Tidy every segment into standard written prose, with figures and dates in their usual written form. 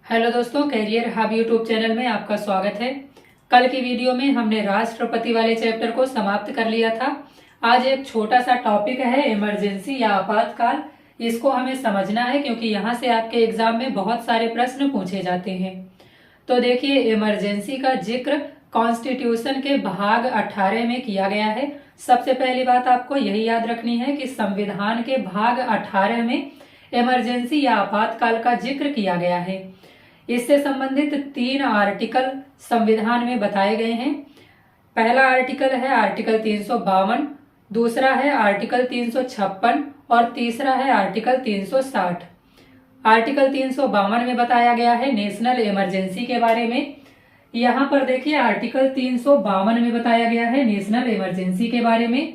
Hello दोस्तों, career hub YouTube channel में आपका स्वागत है। कल की वीडियो में हमने राष्ट्रपति वाले चैप्टर को समाप्त कर लिया था। आज एक छोटा सा टॉपिक है इमरजेंसी या आपातकाल। इसको हमें समझना है क्योंकि यहाँ से आपके एग्जाम में बहुत सारे प्रश्न पूछे जाते हैं। तो देखिए, इमरजेंसी का जिक्र कॉन्स्टिट्यूशन के भाग 18 में किया गया है। सबसे पहली बात आपको यही याद रखनी है कि संविधान के भाग 18 में इमरजेंसी या आपातकाल का जिक्र किया गया है। इससे संबंधित 3 आर्टिकल संविधान में बताए गए हैं। पहला आर्टिकल है आर्टिकल 352, दूसरा है आर्टिकल 356 और तीसरा है आर्टिकल 360। आर्टिकल 352 में बताया गया है नेशनल इमरजेंसी के बारे में। यहाँ पर देखिए, आर्टिकल 352 में बताया गया है नेशनल इमरजेंसी के बारे में।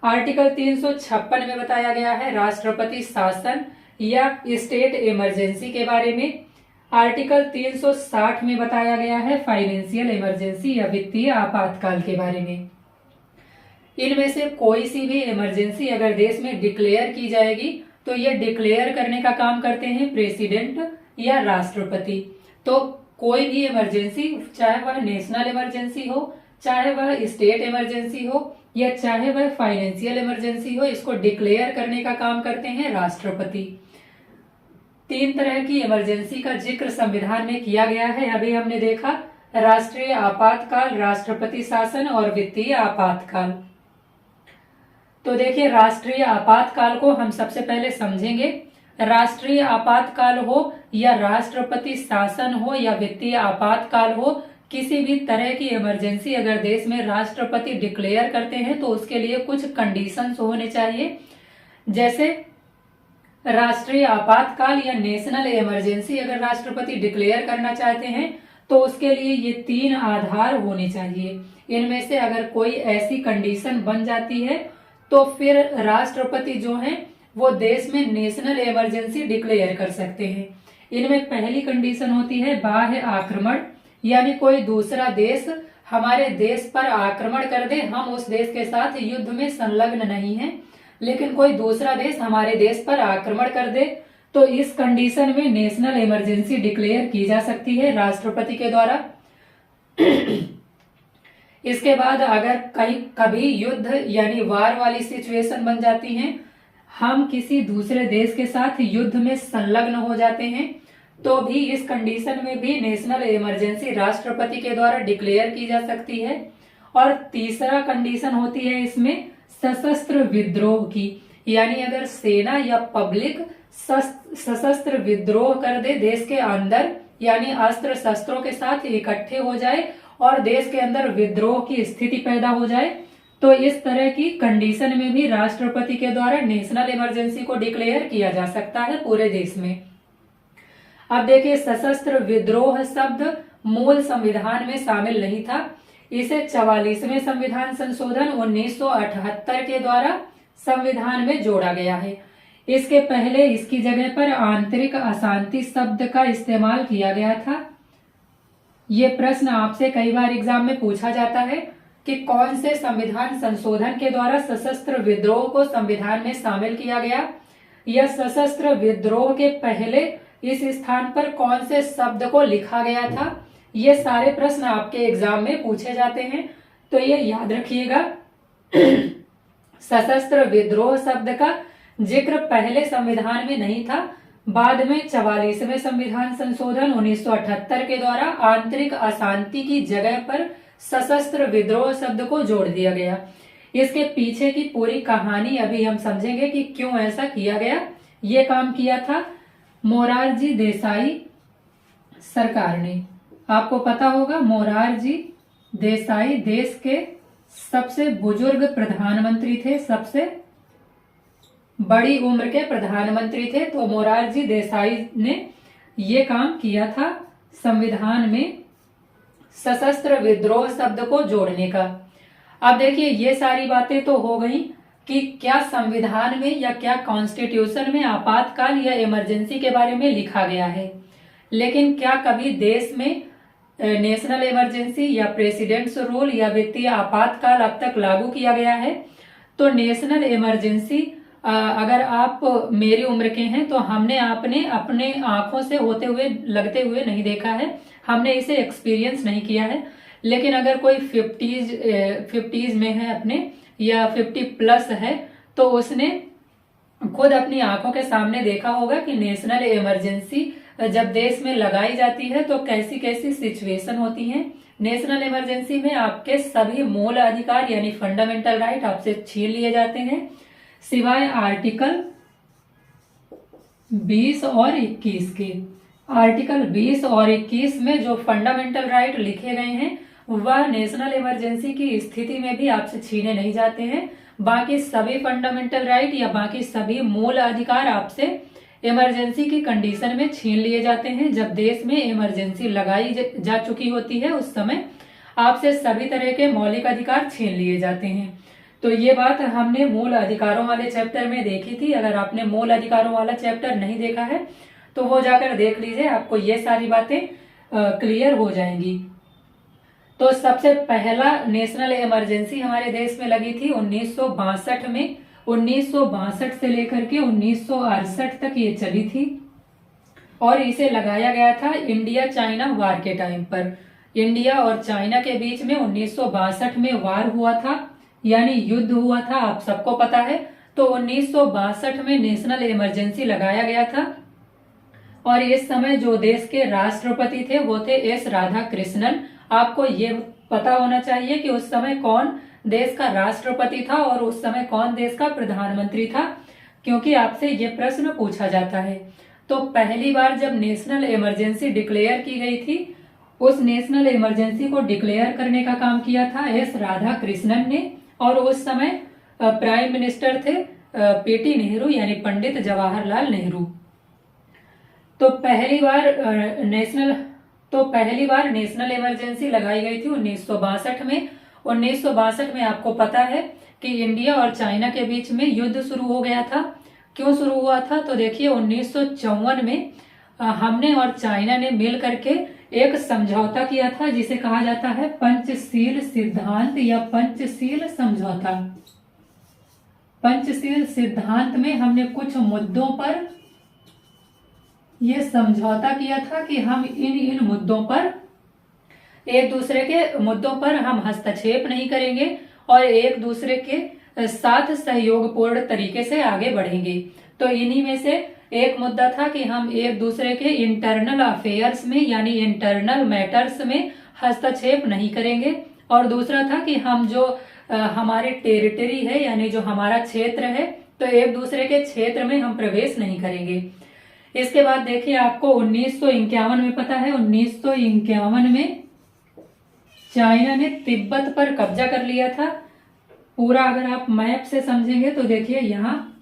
आर्टिकल 356 में बताया गया है राष्ट्रपति शासन या स्टेट इमरजेंसी के बारे में। आर्टिकल 360 में बताया गया है फाइनेंशियल इमरजेंसी या वित्तीय आपातकाल के बारे में। इनमें से कोई सी भी इमरजेंसी अगर देश में डिक्लेयर की जाएगी तो ये डिक्लेयर करने का काम करते हैं प्रेसिडेंट या राष्ट्रपति। तो कोई भी इमरजेंसी, चाहे वह नेशनल इमरजेंसी हो, चाहे वह स्टेट इमरजेंसी हो या चाहे वह फाइनेंशियल इमरजेंसी हो, इसको डिक्लेयर करने का काम करते हैं राष्ट्रपति। 3 तरह की इमरजेंसी का जिक्र संविधान में किया गया है। अभी हमने देखा राष्ट्रीय आपातकाल, राष्ट्रपति शासन और वित्तीय आपातकाल। तो देखिए, राष्ट्रीय आपातकाल को हम सबसे पहले समझेंगे। राष्ट्रीय आपातकाल हो या राष्ट्रपति शासन हो या वित्तीय आपातकाल हो, किसी भी तरह की इमरजेंसी अगर देश में राष्ट्रपति डिक्लेयर करते हैं तो उसके लिए कुछ कंडीशंस होने चाहिए। जैसे राष्ट्रीय आपातकाल या नेशनल इमरजेंसी अगर राष्ट्रपति डिक्लेयर करना चाहते हैं तो उसके लिए ये 3 आधार होने चाहिए। इनमें से अगर कोई ऐसी कंडीशन बन जाती है तो फिर राष्ट्रपति जो हैं वो देश में नेशनल इमरजेंसी डिक्लेयर कर सकते हैं। इनमें पहली कंडीशन होती है बाह्य आक्रमण, यानी कोई दूसरा देश हमारे देश पर आक्रमण कर दे। हम उस देश के साथ युद्ध में संलग्न नहीं हैं, लेकिन कोई दूसरा देश हमारे देश पर आक्रमण कर दे तो इस कंडीशन में नेशनल इमरजेंसी डिक्लेयर की जा सकती है राष्ट्रपति के द्वारा। इसके बाद अगर कभी युद्ध यानी वार वाली सिचुएशन बन जाती है, हम किसी दूसरे देश के साथ युद्ध में संलग्न हो जाते हैं, तो भी इस कंडीशन में भी नेशनल इमरजेंसी राष्ट्रपति के द्वारा डिक्लेयर की जा सकती है। और तीसरा कंडीशन होती है इसमें सशस्त्र विद्रोह की, यानी अगर सेना या पब्लिक सशस्त्र विद्रोह कर दे देश के अंदर, यानी अस्त्र शस्त्रों के साथ इकट्ठे हो जाए और देश के अंदर विद्रोह की स्थिति पैदा हो जाए, तो इस तरह की कंडीशन में भी राष्ट्रपति के द्वारा नेशनल इमरजेंसी को डिक्लेयर किया जा सकता है पूरे देश में। अब देखिए, सशस्त्र विद्रोह शब्द मूल संविधान में शामिल नहीं था। इसे 44वें संविधान संशोधन 1978 के द्वारा संविधान में जोड़ा गया है। इसके पहले इसकी जगह पर आंतरिक अशांति शब्द का इस्तेमाल किया गया था। ये प्रश्न आपसे कई बार एग्जाम में पूछा जाता है कि कौन से संविधान संशोधन के द्वारा सशस्त्र विद्रोह को संविधान में शामिल किया गया, या सशस्त्र विद्रोह के पहले इस स्थान पर कौन से शब्द को लिखा गया था। ये सारे प्रश्न आपके एग्जाम में पूछे जाते हैं, तो ये याद रखिएगा। सशस्त्र विद्रोह शब्द का जिक्र पहले संविधान में नहीं था, बाद में 44वें संविधान संशोधन 1978 के द्वारा आंतरिक अशांति की जगह पर सशस्त्र विद्रोह शब्द को जोड़ दिया गया। इसके पीछे की पूरी कहानी अभी हम समझेंगे कि क्यों ऐसा किया गया। ये काम किया था मोरारजी देसाई सरकार ने। आपको पता होगा, मोरारजी देसाई देश के सबसे बुजुर्ग प्रधानमंत्री थे, सबसे बड़ी उम्र के प्रधानमंत्री थे। तो मोरारजी देसाई ने ये काम किया था संविधान में सशस्त्र विद्रोह शब्द को जोड़ने का। अब देखिए, ये सारी बातें तो हो गई कि क्या संविधान में या क्या कॉन्स्टिट्यूशन में आपातकाल या इमरजेंसी के बारे में लिखा गया है, लेकिन क्या कभी देश में नेशनल इमरजेंसी या प्रेसिडेंट्स रूल या वित्तीय आपातकाल अब तक लागू किया गया है? तो नेशनल इमरजेंसी अगर आप मेरी उम्र के हैं तो हमने आपने अपने आंखों से होते हुए लगते हुए नहीं देखा है, हमने इसे एक्सपीरियंस नहीं किया है। लेकिन अगर कोई फिफ्टीज में है अपने या 50+ है तो उसने खुद अपनी आंखों के सामने देखा होगा कि नेशनल इमरजेंसी जब देश में लगाई जाती है तो कैसी कैसी सिचुएशन होती हैं। नेशनल इमरजेंसी में आपके सभी मूल अधिकार यानी फंडामेंटल राइट आपसे छीन लिए जाते हैं, सिवाय आर्टिकल 20 और 21 के। आर्टिकल 20 और 21 में जो फंडामेंटल राइट लिखे गए हैं वह नेशनल इमरजेंसी की स्थिति में भी आपसे छीने नहीं जाते हैं। बाकी सभी फंडामेंटल राइट या बाकी सभी मूल अधिकार आपसे इमरजेंसी की कंडीशन में छीन लिए जाते हैं। जब देश में इमरजेंसी लगाई जा चुकी होती है उस समय आपसे सभी तरह के मौलिक अधिकार छीन लिए जाते हैं। तो ये बात हमने मूल अधिकारों वाले चैप्टर में देखी थी। अगर आपने मूल अधिकारों वाला चैप्टर नहीं देखा है तो वो जाकर देख लीजिए, आपको ये सारी बातें क्लियर हो जाएंगी। तो सबसे पहला नेशनल इमरजेंसी हमारे देश में लगी थी 1962 में। 1962 से लेकर के 1968 तक ये चली थी और इसे लगाया गया था इंडिया चाइना वार के टाइम पर। इंडिया और चाइना के बीच में 1962 में वार हुआ था, यानी युद्ध हुआ था, आप सबको पता है। तो 1962 में नेशनल इमरजेंसी लगाया गया था और इस समय जो देश के राष्ट्रपति थे वो थे एस राधाकृष्णन। आपको ये पता होना चाहिए कि उस समय कौन देश का राष्ट्रपति था और उस समय कौन देश का प्रधानमंत्री था, क्योंकि आपसे ये प्रश्न पूछा जाता है। तो पहली बार जब नेशनल इमरजेंसी डिक्लेयर की गई थी, उस नेशनल इमरजेंसी को डिक्लेयर करने का काम किया था एस राधाकृष्णन ने और उस समय प्राइम मिनिस्टर थे पीटी नेहरू यानी पंडित जवाहरलाल नेहरू। तो पहली बार नेशनल इमरजेंसी लगाई गई थी 1962 में। 1962 में आपको पता है कि इंडिया और चाइना के बीच में युद्ध शुरू हो गया था। क्यों शुरू हुआ था? तो देखिए 1954 में हमने और चाइना ने मिल करके एक समझौता किया था जिसे कहा जाता है पंचशील सिद्धांत या पंचशील समझौता। पंचशील सिद्धांत में हमने कुछ मुद्दों पर यह समझौता किया था कि हम इन मुद्दों पर एक दूसरे के मुद्दों पर हम हस्तक्षेप नहीं करेंगे और एक दूसरे के साथ सहयोगपूर्ण तरीके से आगे बढ़ेंगे। तो इन्हीं में से एक मुद्दा था कि हम एक दूसरे के इंटरनल अफेयर्स में यानी इंटरनल मैटर्स में हस्तक्षेप नहीं करेंगे और दूसरा था कि हम जो हमारे टेरिटरी है यानी जो हमारा क्षेत्र है तो एक दूसरे के क्षेत्र में हम प्रवेश नहीं करेंगे। इसके बाद देखिए आपको 1951 में पता है 1951 में चाइना ने तिब्बत पर कब्जा कर लिया था। पूरा अगर आप मैप से समझेंगे तो देखिए यहाँ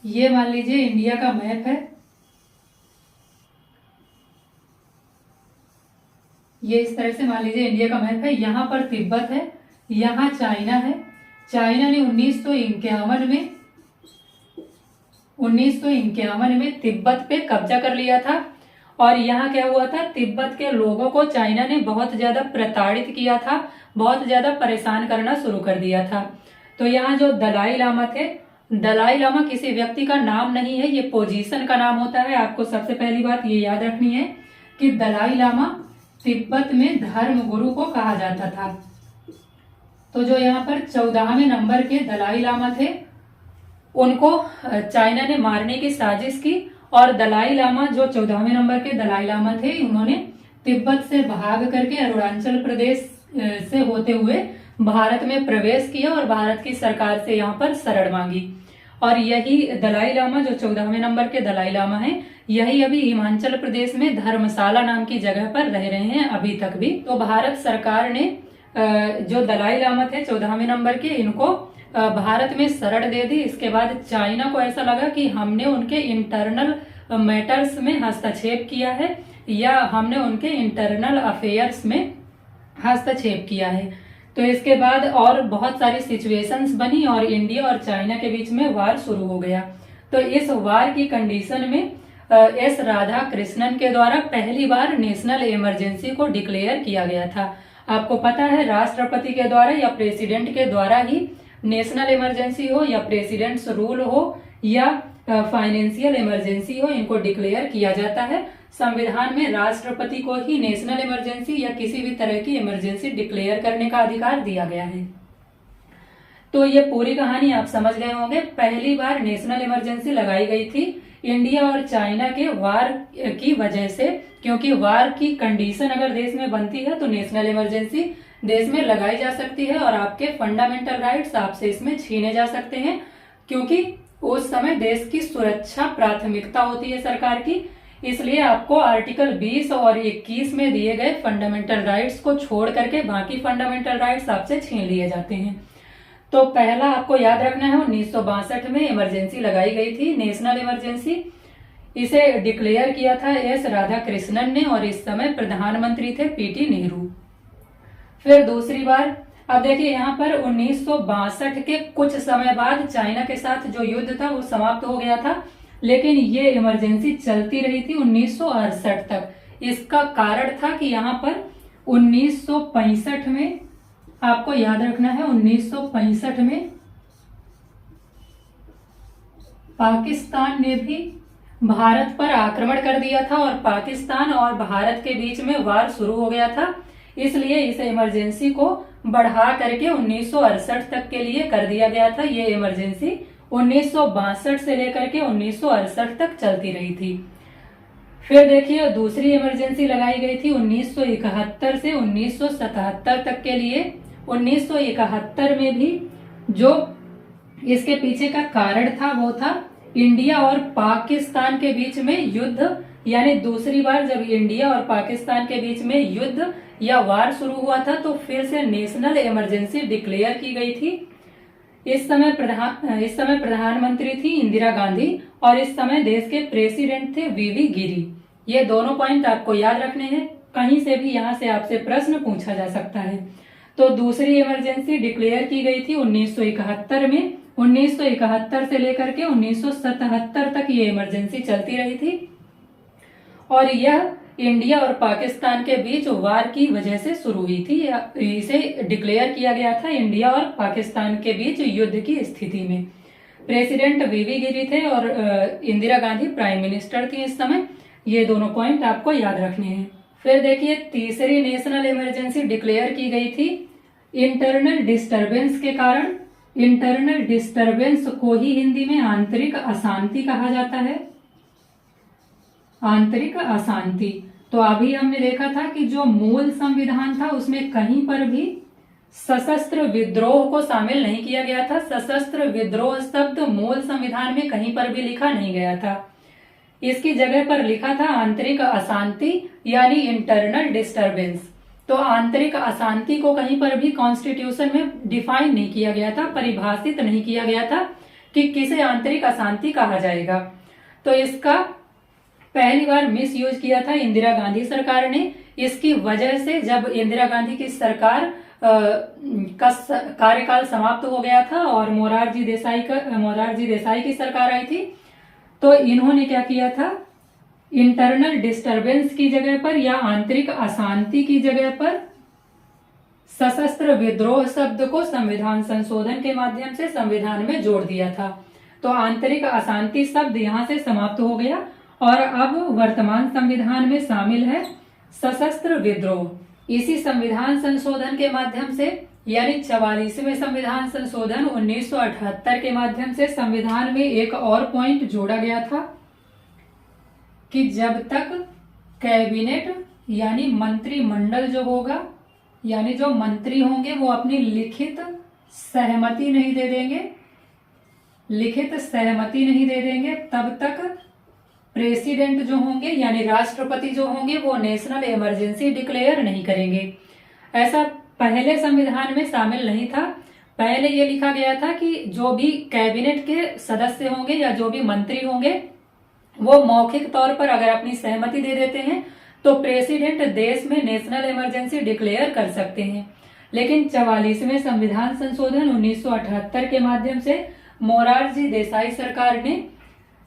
ये मान लीजिए इंडिया का मैप है, ये इस तरह से मान लीजिए इंडिया का मैप है। यहाँ पर तिब्बत है, यहाँ चाइना है। चाइना ने 1951 में तिब्बत पे कब्जा कर लिया था और यहाँ क्या हुआ था, तिब्बत के लोगों को चाइना ने बहुत ज्यादा प्रताड़ित किया था, बहुत ज्यादा परेशान करना शुरू कर दिया था। तो यहाँ जो दलाई लामा थे, दलाई लामा किसी व्यक्ति का नाम नहीं है, ये पोजीशन का नाम होता है। आपको सबसे पहली बात ये याद रखनी है कि दलाई लामा तिब्बत में धर्म गुरु को कहा जाता था। तो जो यहाँ पर 14वें नंबर के दलाई लामा थे उनको चाइना ने मारने की साजिश की और दलाई लामा जो 14वें नंबर के दलाई लामा थे उन्होंने तिब्बत से भाग करके अरुणाचल प्रदेश से होते हुए भारत में प्रवेश किया और भारत की सरकार से यहाँ पर शरण मांगी। और यही दलाई लामा जो 14वें नंबर के दलाई लामा हैं, यही अभी हिमाचल प्रदेश में धर्मशाला नाम की जगह पर रह रहे हैं अभी तक भी। तो भारत सरकार ने जो दलाई लामा थे 14वें नंबर के, इनको भारत में शरण दे दी। इसके बाद चाइना को ऐसा लगा कि हमने उनके इंटरनल मैटर्स में हस्तक्षेप किया है या हमने उनके इंटरनल अफेयर्स में हस्तक्षेप किया है। तो इसके बाद और बहुत सारी सिचुएशंस बनी और इंडिया और चाइना के बीच में वार शुरू हो गया। तो इस वार की कंडीशन में एस राधाकृष्णन के द्वारा पहली बार नेशनल इमरजेंसी को डिक्लेयर किया गया था। आपको पता है राष्ट्रपति के द्वारा या प्रेसिडेंट के द्वारा ही नेशनल इमरजेंसी हो या प्रेसिडेंट्स रूल हो या फाइनेंशियल इमरजेंसी हो, इनको डिक्लेयर किया जाता है। संविधान में राष्ट्रपति को ही नेशनल इमरजेंसी या किसी भी तरह की इमरजेंसी डिक्लेयर करने का अधिकार दिया गया है। तो ये पूरी कहानी आप समझ गए होंगे। पहली बार नेशनल इमरजेंसी लगाई गई थी इंडिया और चाइना के वार की वजह से, क्योंकि वार की कंडीशन अगर देश में बनती है तो नेशनल इमरजेंसी देश में लगाई जा सकती है और आपके फंडामेंटल राइट्स आपसे इसमें छीने जा सकते हैं, क्योंकि उस समय देश की सुरक्षा प्राथमिकता होती है सरकार की। इसलिए आपको आर्टिकल 20 और 21 में दिए गए फंडामेंटल राइट्स को छोड़ करके बाकी फंडामेंटल राइट्स आपसे छीन लिए जाते हैं। तो पहला आपको याद रखना है 1962 में इमरजेंसी लगाई गई थी, नेशनल इमरजेंसी। इसे डिक्लेयर किया था एस राधाकृष्णन ने और इस समय प्रधानमंत्री थे पीटी नेहरू। फिर दूसरी बार, अब देखिए यहाँ पर 1962 के कुछ समय बाद चाइना के साथ जो युद्ध था वो समाप्त हो गया था, लेकिन ये इमरजेंसी चलती रही थी 1968 तक। इसका कारण था कि यहाँ पर 1965 में, आपको याद रखना है 1965 में पाकिस्तान ने भी भारत पर आक्रमण कर दिया था और पाकिस्तान और भारत के बीच में वार शुरू हो गया था। इसलिए इस इमरजेंसी को बढ़ा करके 1968 तक के लिए कर दिया गया था। ये इमरजेंसी 1962 से लेकर के 1968 तक चलती रही थी। फिर देखिए दूसरी इमरजेंसी लगाई गई थी 1971 से 1977 तक के लिए। 1971 में भी जो इसके पीछे का कारण था वो था इंडिया और पाकिस्तान के बीच में युद्ध, यानी दूसरी बार जब इंडिया और पाकिस्तान के बीच में युद्ध या वार शुरू हुआ था तो फिर से नेशनल इमरजेंसी डिक्लेयर की गई थी। इस समय प्रधानमंत्री थी इंदिरा गांधी और इस समय देश के प्रेसिडेंट थे वीवी गिरी। ये दोनों पॉइंट आपको याद रखने हैं, कहीं से भी यहाँ से आपसे प्रश्न पूछा जा सकता है। तो दूसरी इमरजेंसी डिक्लेयर की गई थी 1971 में। 1971 से लेकर के 1977 तक ये इमरजेंसी चलती रही थी और यह इंडिया और पाकिस्तान के बीच वार की वजह से शुरू हुई थी। इसे डिक्लेयर किया गया था इंडिया और पाकिस्तान के बीच युद्ध की स्थिति में। प्रेसिडेंट वीवी गिरी थे और इंदिरा गांधी प्राइम मिनिस्टर थी इस समय। ये दोनों पॉइंट आपको याद रखने हैं। फिर देखिए तीसरी नेशनल इमरजेंसी डिक्लेयर की गई थी इंटरनल डिस्टरबेंस के कारण। इंटरनल डिस्टरबेंस को ही हिंदी में आंतरिक अशांति कहा जाता है। आंतरिक अशांति। तो अभी हमने देखा था कि जो मूल संविधान था उसमें कहीं पर भी सशस्त्र विद्रोह को शामिल नहीं किया गया था। सशस्त्र विद्रोह शब्द मूल संविधान में कहीं पर भी लिखा नहीं गया था। इसकी जगह पर लिखा था आंतरिक अशांति यानी इंटरनल डिस्टरबेंस। तो आंतरिक अशांति को कहीं पर भी कॉन्स्टिट्यूशन में डिफाइन नहीं किया गया था, परिभाषित नहीं किया गया था कि किसे आंतरिक अशांति कहा जाएगा। तो इसका पहली बार मिस यूज किया था इंदिरा गांधी सरकार ने। इसकी वजह से जब इंदिरा गांधी की सरकार का कार्यकाल समाप्त हो गया था और मोरारजी देसाई की सरकार आई थी, तो इन्होंने क्या किया था, इंटरनल डिस्टरबेंस की जगह पर या आंतरिक अशांति की जगह पर सशस्त्र विद्रोह शब्द को संविधान संशोधन के माध्यम से संविधान में जोड़ दिया था। तो आंतरिक अशांति शब्द यहाँ से समाप्त हो गया और अब वर्तमान संविधान में शामिल है सशस्त्र विद्रोह। इसी संविधान संशोधन के माध्यम से यानी 44वें संविधान संशोधन 1978 के माध्यम से संविधान में एक और पॉइंट जोड़ा गया था कि जब तक कैबिनेट यानी मंत्रिमंडल जो होगा, यानी जो मंत्री होंगे वो अपनी लिखित सहमति नहीं दे देंगे, तब तक प्रेसिडेंट जो होंगे यानी राष्ट्रपति जो होंगे वो नेशनल इमरजेंसी डिक्लेयर नहीं करेंगे। ऐसा पहले संविधान में शामिल नहीं था। पहले ये लिखा गया था कि जो भी कैबिनेट के सदस्य होंगे या जो भी मंत्री होंगे वो मौखिक तौर पर अगर अपनी सहमति दे देते हैं तो प्रेसिडेंट देश में नेशनल इमरजेंसी डिक्लेयर कर सकते हैं। लेकिन 44वें संविधान संशोधन 1978 के माध्यम से मोरारजी देसाई सरकार ने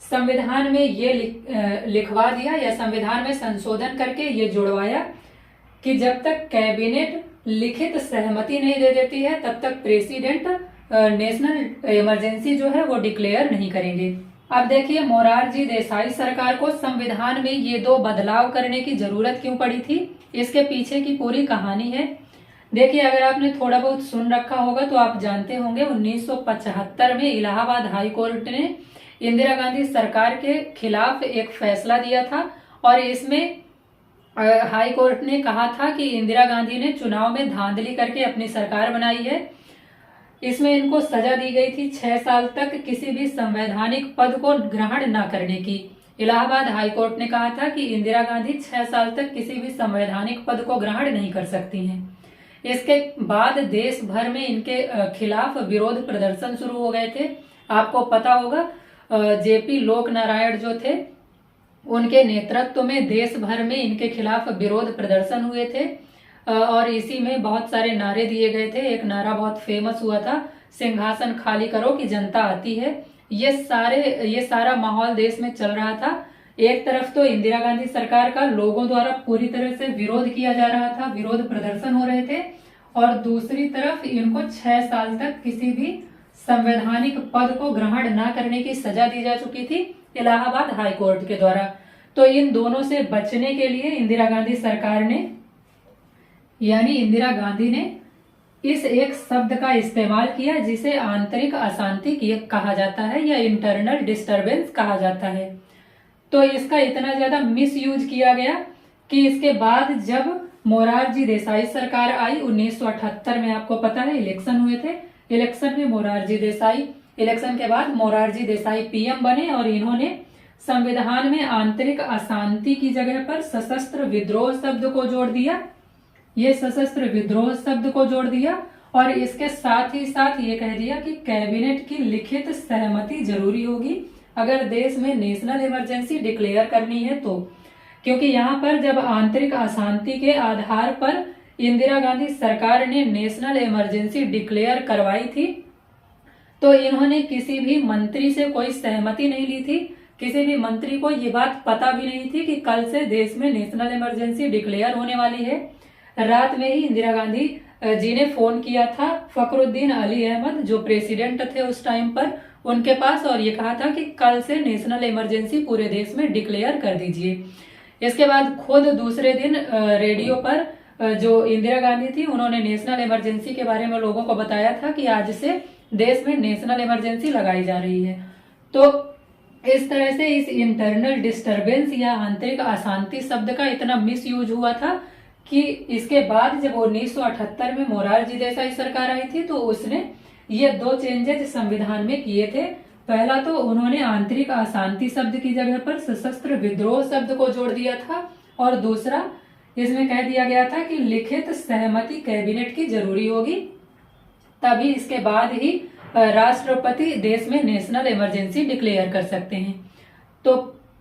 संविधान में ये लिखवा दिया या संविधान में संशोधन करके ये जुड़वाया कि जब तक कैबिनेट लिखित सहमति नहीं दे देती है तब तक प्रेसिडेंट नेशनल इमरजेंसी जो है वो डिक्लेयर नहीं करेंगे। अब देखिए मोरारजी देसाई सरकार को संविधान में ये दो बदलाव करने की जरूरत क्यों पड़ी थी, इसके पीछे की पूरी कहानी है। देखिए अगर आपने थोड़ा बहुत सुन रखा होगा तो आप जानते होंगे 1975 में इलाहाबाद हाई कोर्ट ने इंदिरा गांधी सरकार के खिलाफ एक फैसला दिया था और इसमें हाई कोर्ट ने कहा था कि इंदिरा गांधी ने चुनाव में धांधली करके अपनी सरकार बनाई है। इसमें इनको सजा दी गई थी 6 साल तक किसी भी संवैधानिक पद को ग्रहण न करने की। इलाहाबाद हाई कोर्ट ने कहा था कि इंदिरा गांधी 6 साल तक किसी भी संवैधानिक पद को ग्रहण नहीं कर सकती हैं। इसके बाद देश भर में इनके खिलाफ विरोध प्रदर्शन शुरू हो गए थे। आपको पता होगा जेपी लोक नारायण जो थे उनके नेतृत्व में देश भर में इनके खिलाफ विरोध प्रदर्शन हुए थे और इसी में बहुत सारे नारे दिए गए थे। एक नारा बहुत फेमस हुआ था, सिंहासन खाली करो कि जनता आती है। ये सारा माहौल देश में चल रहा था। एक तरफ तो इंदिरा गांधी सरकार का लोगों द्वारा पूरी तरह से विरोध किया जा रहा था, विरोध प्रदर्शन हो रहे थे और दूसरी तरफ इनको 6 साल तक किसी भी संवैधानिक पद को ग्रहण न करने की सजा दी जा चुकी थी इलाहाबाद हाई कोर्ट के द्वारा। तो इन दोनों से बचने के लिए इंदिरा गांधी सरकार ने यानी इंदिरा गांधी ने इस एक शब्द का इस्तेमाल किया जिसे आंतरिक अशांति कहा जाता है या इंटरनल डिस्टरबेंस कहा जाता है। तो इसका इतना ज्यादा मिस यूज किया गया कि इसके बाद जब मोरारजी देसाई सरकार आई 1978 में, आपको पता है इलेक्शन हुए थे। इलेक्शन में मोरारजी देसाई, इलेक्शन के बाद मोरारजी देसाई पीएम बने और इन्होंने संविधान में आंतरिक अशांति की जगह पर सशस्त्र विद्रोह शब्द को जोड़ दिया। ये सशस्त्र विद्रोह शब्द को जोड़ दिया और इसके साथ ही साथ ये कह दिया कि कैबिनेट की लिखित सहमति जरूरी होगी अगर देश में नेशनल इमरजेंसी डिक्लेयर करनी है तो। क्योंकि यहाँ पर जब आंतरिक अशांति के आधार पर इंदिरा गांधी सरकार ने नेशनल इमरजेंसी डिक्लेयर करवाई थी तो इन्होंने किसी भी मंत्री से कोई सहमति नहीं ली थी। किसी भी मंत्री को ये बात पता भी नहीं थी कि कल से देश में नेशनल इमरजेंसी डिक्लेयर होने वाली है। रात में ही इंदिरा गांधी जी ने फोन किया था फखरुद्दीन अली अहमद जो प्रेसिडेंट थे उस टाइम पर उनके पास और ये कहा था कि कल से नेशनल इमरजेंसी पूरे देश में डिक्लेयर कर दीजिए। इसके बाद खुद दूसरे दिन रेडियो पर जो इंदिरा गांधी थी उन्होंने नेशनल इमरजेंसी के बारे में लोगों को बताया था कि आज से देश में नेशनल इमरजेंसी लगाई जा रही है। तो इस तरह से इस इंटरनल डिस्टरबेंस या आंतरिक अशांति शब्द का इतना मिस यूज हुआ था कि इसके बाद जब 1978 में मोरारजी देसाई सरकार आई थी तो उसने ये 2 चेंजेस संविधान में किए थे। पहला तो उन्होंने आंतरिक अशांति शब्द की जगह पर सशस्त्र विद्रोह शब्द को जोड़ दिया था और दूसरा इसमें कह दिया गया था कि लिखित सहमति कैबिनेट की जरूरी होगी, तभी इसके बाद ही राष्ट्रपति देश में नेशनल इमरजेंसी डिक्लेयर कर सकते हैं। तो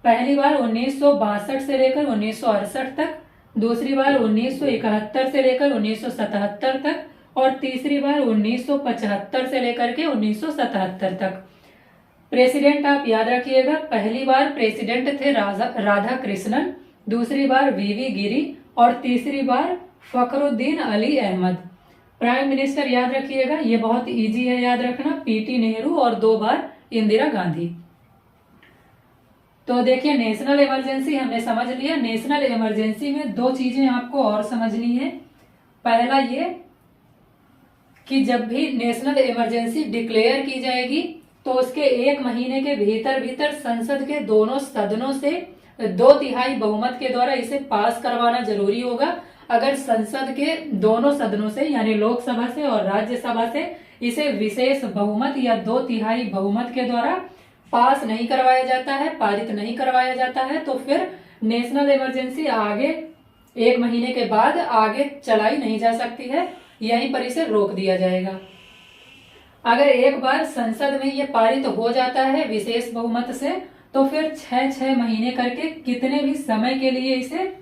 पहली बार 1962 से लेकर 1968 तक, दूसरी बार 1971 से लेकर 1977 तक और तीसरी बार 1975 से लेकर के 1977 तक। प्रेसिडेंट आप याद रखिएगा, पहली बार प्रेसिडेंट थे राधा कृष्णन, दूसरी बार वीवी गिरी और तीसरी बार फखरुद्दीन अली अहमद। प्राइम मिनिस्टर याद रखिएगा, ये बहुत इजी है याद रखना, पीटी नेहरू और 2 बार इंदिरा गांधी। तो देखिए नेशनल इमरजेंसी हमने समझ लिया। नेशनल इमरजेंसी में 2 चीजें आपको और समझनी है। पहला ये कि जब भी नेशनल इमरजेंसी डिक्लेयर की जाएगी तो उसके 1 महीने के भीतर संसद के दोनों सदनों से 2/3 बहुमत के द्वारा इसे पास करवाना जरूरी होगा। अगर संसद के दोनों सदनों से यानी लोकसभा से और राज्यसभा से इसे विशेष बहुमत या 2/3 बहुमत के द्वारा पास नहीं करवाया जाता है, पारित नहीं करवाया जाता है, तो फिर नेशनल इमरजेंसी आगे 1 महीने के बाद आगे चलाई नहीं जा सकती है, यहीं पर इसे रोक दिया जाएगा। अगर एक बार संसद में ये पारित हो जाता है विशेष बहुमत से तो फिर 6-6 महीने करके कितने भी समय के लिए इसे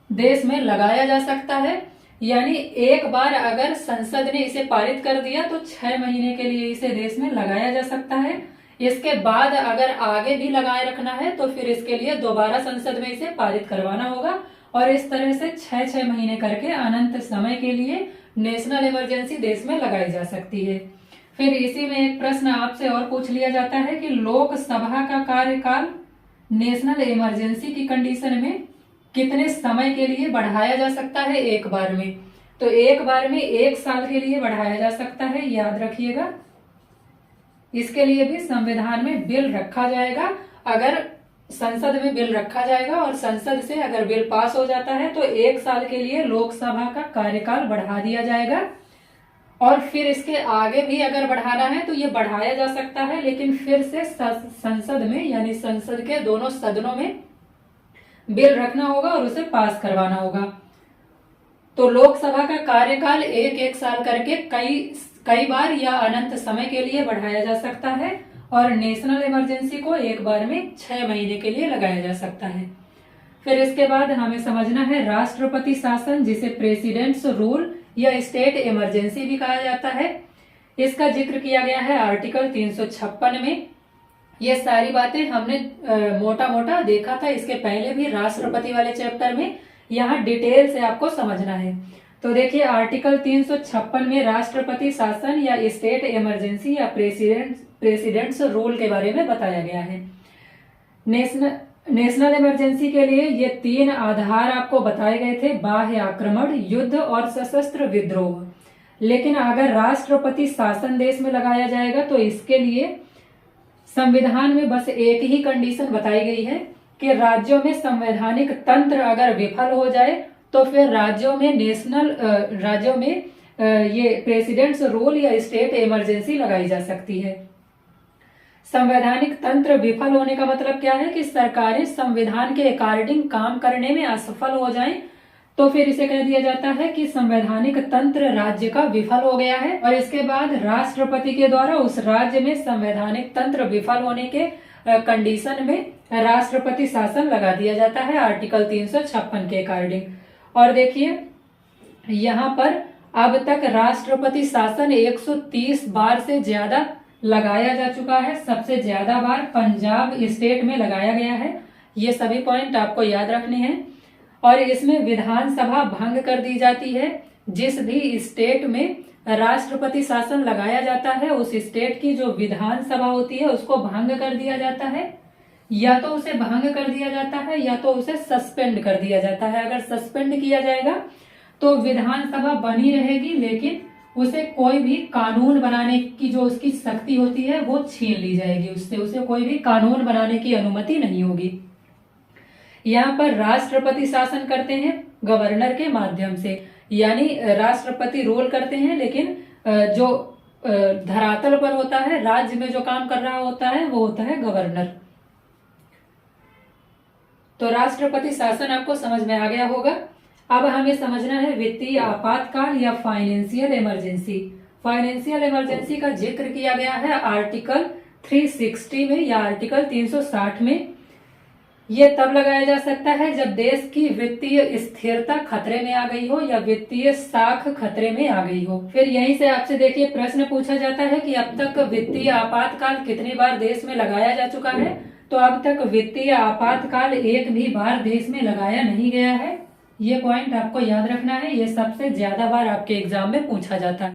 देश में लगाया जा सकता है। यानी एक बार अगर संसद ने इसे पारित कर दिया तो 6 महीने के लिए इसे देश में लगाया जा सकता है। इसके बाद अगर आगे भी लगाए रखना है तो फिर इसके लिए दोबारा संसद में इसे पारित करवाना होगा और इस तरह से 6-6 महीने करके अनंत समय के लिए नेशनल इमरजेंसी देश में लगाई जा सकती है। फिर इसी में एक प्रश्न आपसे और पूछ लिया जाता है कि लोकसभा का कार्यकाल नेशनल इमरजेंसी की कंडीशन में कितने समय के लिए बढ़ाया जा सकता है एक बार में। तो एक बार में 1 साल के लिए बढ़ाया जा सकता है, याद रखिएगा। इसके लिए भी संविधान में बिल रखा जाएगा। अगर संसद में बिल रखा जाएगा और संसद से अगर बिल पास हो जाता है तो 1 साल के लिए लोकसभा का कार्यकाल बढ़ा दिया जाएगा। और फिर इसके आगे भी अगर बढ़ाना है तो ये बढ़ाया जा सकता है, लेकिन फिर से संसद में यानी संसद के दोनों सदनों में बिल रखना होगा और उसे पास करवाना होगा। तो लोकसभा का कार्यकाल 1-1 साल करके कई बार या अनंत समय के लिए बढ़ाया जा सकता है और नेशनल इमरजेंसी को एक बार में 6 महीने के लिए लगाया जा सकता है। फिर इसके बाद हमें समझना है राष्ट्रपति शासन, जिसे प्रेसिडेंट्स रूल या स्टेट इमरजेंसी भी कहा जाता है। इसका जिक्र किया गया है आर्टिकल 356 में। ये सारी बातें हमने मोटा मोटा देखा था इसके पहले भी राष्ट्रपति वाले चैप्टर में। यहाँ डिटेल से आपको समझना है। तो देखिए आर्टिकल 356 में राष्ट्रपति शासन या स्टेट इमरजेंसी या प्रेसिडेंट्स रूल के बारे में बताया गया है। नेशनल इमरजेंसी के लिए ये 3 आधार आपको बताए गए थे, बाह्य आक्रमण, युद्ध और सशस्त्र विद्रोह। लेकिन अगर राष्ट्रपति शासन देश में लगाया जाएगा तो इसके लिए संविधान में बस एक ही कंडीशन बताई गई है कि राज्यों में संवैधानिक तंत्र अगर विफल हो जाए तो फिर राज्यों में ये प्रेसिडेंट्स रूल या स्टेट इमरजेंसी लगाई जा सकती है। संवैधानिक तंत्र विफल होने का मतलब क्या है कि सरकारें संविधान के अकॉर्डिंग काम करने में असफल हो जाएं, तो फिर इसे कह दिया जाता है कि संवैधानिक तंत्र राज्य का विफल हो गया है। और इसके बाद राष्ट्रपति के द्वारा उस राज्य में संवैधानिक तंत्र विफल होने के कंडीशन में राष्ट्रपति शासन लगा दिया जाता है आर्टिकल 356 के अकॉर्डिंग। और देखिए यहाँ पर अब तक राष्ट्रपति शासन 130 बार से ज्यादा लगाया जा चुका है। सबसे ज्यादा बार पंजाब स्टेट में लगाया गया है। ये सभी पॉइंट आपको याद रखने हैं। और इसमें विधानसभा भंग कर दी जाती है। जिस भी स्टेट में राष्ट्रपति शासन लगाया जाता है उस स्टेट की जो विधानसभा होती है उसको भंग कर दिया जाता है, या तो उसे भंग कर दिया जाता है या तो उसे सस्पेंड कर दिया जाता है। अगर सस्पेंड किया जाएगा तो विधानसभा बनी रहेगी, लेकिन उसे कोई भी कानून बनाने की जो उसकी शक्ति होती है वो छीन ली जाएगी उससे। उसे कोई भी कानून बनाने की अनुमति नहीं होगी। यहाँ पर राष्ट्रपति शासन करते हैं गवर्नर के माध्यम से, यानी राष्ट्रपति रोल करते हैं, लेकिन जो धरातल पर होता है, राज्य में जो काम कर रहा होता है वो होता है गवर्नर। तो राष्ट्रपति शासन आपको समझ में आ गया होगा। अब हमें समझना है वित्तीय आपातकाल या फाइनेंशियल इमरजेंसी। फाइनेंशियल इमरजेंसी का जिक्र किया गया है आर्टिकल 360 में या आर्टिकल 360 में। ये तब लगाया जा सकता है जब देश की वित्तीय स्थिरता खतरे में आ गई हो या वित्तीय साख खतरे में आ गई हो। फिर यहीं से आपसे देखिए प्रश्न पूछा जाता है कि अब तक वित्तीय आपातकाल कितनी बार देश में लगाया जा चुका है। तो अब तक वित्तीय आपातकाल एक भी बार देश में लगाया नहीं गया है। ये पॉइंट आपको याद रखना है। ये सबसे ज्यादा बार आपके एग्जाम में पूछा जाता है।